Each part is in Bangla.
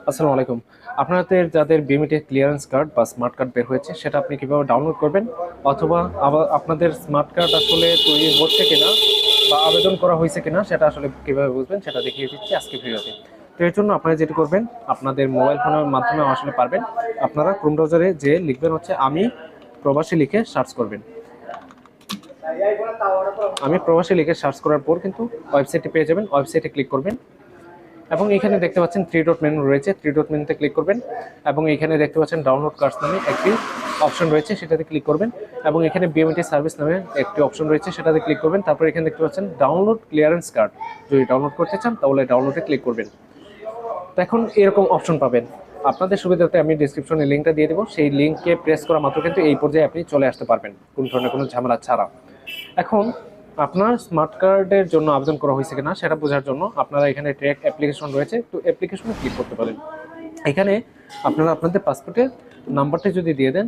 আসসালামু আলাইকুম। আপনাদের যাদের বিএমইটি ক্লিয়ারেন্স কার্ড বা স্মার্ট কার্ড বের হয়েছে সেটা আপনি কিভাবে ডাউনলোড করবেন, অথবা আবার আপনাদের স্মার্ট কার্ড আসলে তৈরি হচ্ছে কিনা বা আবেদন করা হয়েছে কিনা সেটা আসলে কিভাবে বুঝবেন সেটা দেখিয়ে দিচ্ছি আজকে ভিডিওতে। তো এর জন্য আপনারা যেটি করবেন, আপনাদের মোবাইল ফোনের মাধ্যমে আসলে পারবেন। আপনারা ক্রোম ব্রাউজারে যে লিখবেন হচ্ছে আমি প্রবাসী লিখে সার্চ করবেন। আমি প্রবাসী লিখে সার্চ করার পর কিন্তু ওয়েবসাইটটি পেয়ে যাবেন। ওয়েবসাইটে ক্লিক করবেন এবং এখানে দেখতে পাচ্ছেন থ্রি ডট মেনু রয়েছে, থ্রি ডট মেনুতে ক্লিক করবেন এবং এখানে দেখতে পাচ্ছেন ডাউনলোড কার্ডস নামে একটি অপশন রয়েছে, সেটাতে ক্লিক করবেন এবং এখানে বিএমইটি সার্ভিস নামে একটি অপশন রয়েছে, সেটাতে ক্লিক করবেন। তারপর এখানে দেখতে পাচ্ছেন ডাউনলোড ক্লিয়ারেন্স কার্ড, যদি ডাউনলোড করতে চান তাহলে ডাউনলোডে ক্লিক করবেন। তো এখন এরকম অপশন পাবেন। আপনাদের সুবিধাতে আমি ডিসক্রিপশনে লিঙ্কটা দিয়ে দেবো, সেই লিঙ্কে প্রেস করা মাত্র কিন্তু এই পর্যায়ে আপনি চলে আসতে পারবেন কোনো ধরনের কোনো ঝামেলা ছাড়া। এখন আপনার স্মার্ট কার্ডের জন্য আবেদন করা হয়েছে কিনা সেটা বোঝার জন্য আপনারা এখানে ট্র্যাক অ্যাপ্লিকেশন রয়েছে, তো অ্যাপ্লিকেশনে ক্লিক করতে পারেন। এখানে আপনারা আপনাদের পাসপোর্টের নাম্বারটি যদি দিয়ে দেন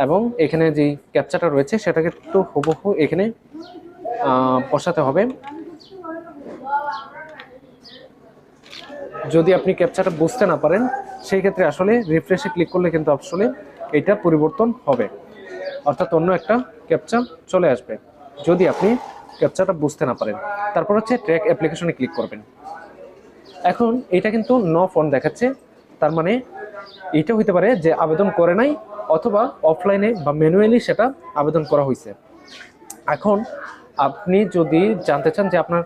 এবং এখানে যে ক্যাপচাটা রয়েছে সেটাকে একটু হুবহু এখানে বসাতে হবে। যদি আপনি ক্যাপচাটা বুঝতে না পারেন সেই ক্ষেত্রে আসলে রিফ্রেশে ক্লিক করলে কিন্তু আসলে এটা পরিবর্তন হবে, অর্থাৎ অন্য একটা ক্যাপচা চলে আসবে যদি আপনি ক্যাপচাটা বুঝতে না পারেন। তারপর হচ্ছে ট্র্যাক অ্যাপ্লিকেশনে ক্লিক করবেন। এখন এটা কিন্তু নো ফোন দেখাচ্ছে, তার মানে এটা হইতে পারে যে আবেদন করে নাই অথবা অফলাইনে বা ম্যানুয়ালি সেটা আবেদন করা হয়েছে। এখন আপনি যদি জানতে চান যে আপনার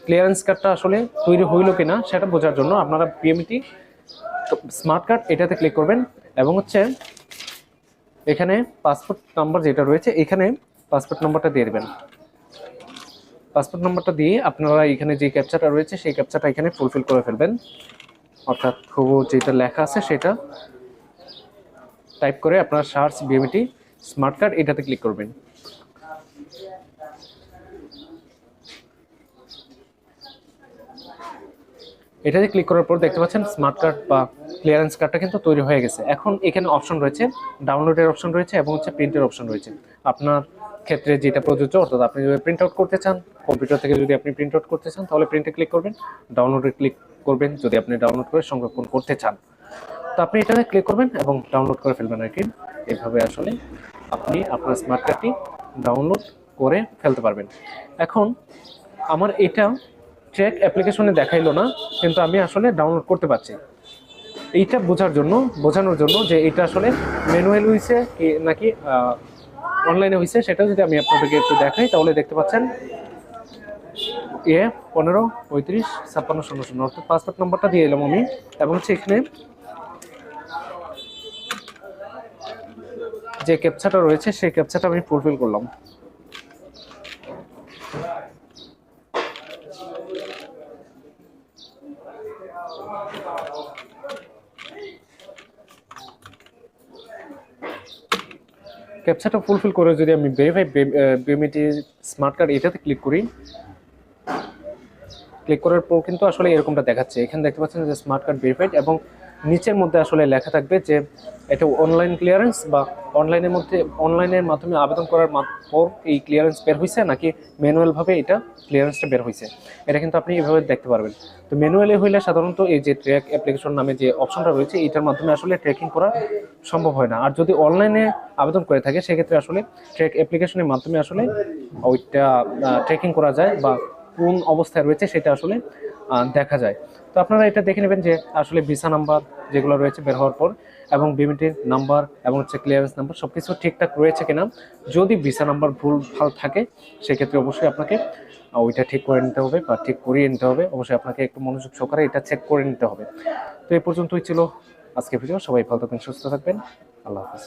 ক্লিয়ারেন্স কার্ডটা আসলে তৈরি হইল কিনা সেটা বোঝার জন্য আপনারা বিএমইটি স্মার্ট কার্ড এটাতে ক্লিক করবেন এবং হচ্ছে এখানে পাসপোর্ট নাম্বার যেটা রয়েছে এখানে পাসপোর্ট নাম্বারটা দিয়ে দেবেন। পাসপোর্ট নাম্বারটা দিয়ে আপনারা এখানে যে ক্যাপচাটা রয়েছে সেই ক্যাপচাটা এখানে ফুলফিল করে ফেলবেন, অর্থাৎ হুবহু যেটা লেখা আছে সেটা টাইপ করে আপনারা সার্চ বিএমইটি স্মার্ট কার্ড এটাতে ক্লিক করবেন। এটাতে ক্লিক করার পর দেখতে পাচ্ছেন স্মার্ট কার্ড বা ক্লিয়ারেন্স কার্ডটা কিন্তু তৈরি হয়ে গেছে। এখন এখানে অপশন রয়েছে, ডাউনলোডের অপশন রয়েছে এবং হচ্ছে প্রিন্টের অপশন রয়েছে। আপনার ক্ষেত্রে যেটা প্রযোজ্য, অর্থাৎ আপনি যদি প্রিন্ট আউট করতে চান কম্পিউটার থেকে, যদি আপনি প্রিন্ট আউট করতে চান তাহলে প্রিন্টে ক্লিক করবেন, ডাউনলোডে ক্লিক করবেন যদি আপনি ডাউনলোড করে সংরক্ষণ করতে চান। তো আপনি এটাতে ক্লিক করবেন এবং ডাউনলোড করে ফেলবেন আর কি। এভাবে আসলে আপনি আপনার স্মার্ট কার্ডটি ডাউনলোড করে ফেলতে পারবেন। এখন আমার এটা ট্র্যাক অ্যাপ্লিকেশনে দেখাইলো না, কিন্তু আমি আসলে ডাউনলোড করতে পারছি। এইটা বোঝানোর জন্য যে এটা আসলে ম্যানুয়াল হয়েছে নাকি অনলাইনে হয়েছে সেটা যদি আমি আপনাদেরকে একটু দেখাই তাহলে দেখতে পাচ্ছেন A153550, অর্থাৎ পাসপোর্ট নাম্বারটা দিয়ে এলাম আমি এবং হচ্ছে এখানে যে ক্যাপচাটা রয়েছে সেই ক্যাপচাটা আমি ফুলফিল করলাম। ক্যাপচাটা ফুলফিল করে যদি আমি ভেরিফাই বিএমইটি স্মার্ট কার্ড এটাতে ক্লিক করি, ক্লিক করার পর কিন্তু আসলে এরকমটা দেখাচ্ছে। এখানে দেখতে পাচ্ছেন যে স্মার্ট কার্ড ভেরিফাইড এবং নিচের মধ্যে আসলে লেখা থাকবে যে এটা অনলাইন ক্লিয়ারেন্স বা অনলাইনের মাধ্যমে আবেদন করার পর এই ক্লিয়ারেন্স বের হয়েছে নাকি ম্যানুয়ালভাবে এটা ক্লিয়ারেন্সটা বের হয়েছে, এটা কিন্তু আপনি এভাবে দেখতে পারবেন। তো ম্যানুয়ালি হইলে সাধারণত এই যে ট্র্যাক অ্যাপ্লিকেশন নামে যে অপশনটা রয়েছে এটার মাধ্যমে আসলে ট্র্যাকিং করা সম্ভব হয় না। আর যদি অনলাইনে আবেদন করে থাকে সেক্ষেত্রে আসলে ট্র্যাক অ্যাপ্লিকেশনের মাধ্যমে আসলে ওইটা ট্র্যাকিং করা যায় বা কোন অবস্থায় রয়েছে সেটা আসলে দেখা যায়। তো আপনারা এটা দেখে নেবেন যে আসলে ভিসা নাম্বার যেগুলো রয়েছে বের হওয়ার পর এবং বিএমইটির নাম্বার এবং হচ্ছে ক্লিয়ারেন্স নাম্বার সব কিছু ঠিকঠাক রয়েছে কিনা। যদি ভিসা নাম্বার ভুল ভাল থাকে সেক্ষেত্রে অবশ্যই আপনাকে ওইটা ঠিক করে নিতে হবে বা ঠিক করিয়ে নিতে হবে। অবশ্যই আপনাকে একটু মনোযোগ সহকারে এটা চেক করে নিতে হবে। তো এই পর্যন্তই ছিল আজকে ভিডিও। সবাই ভালো থাকবেন, সুস্থ থাকবেন। আল্লাহ হাফিজ।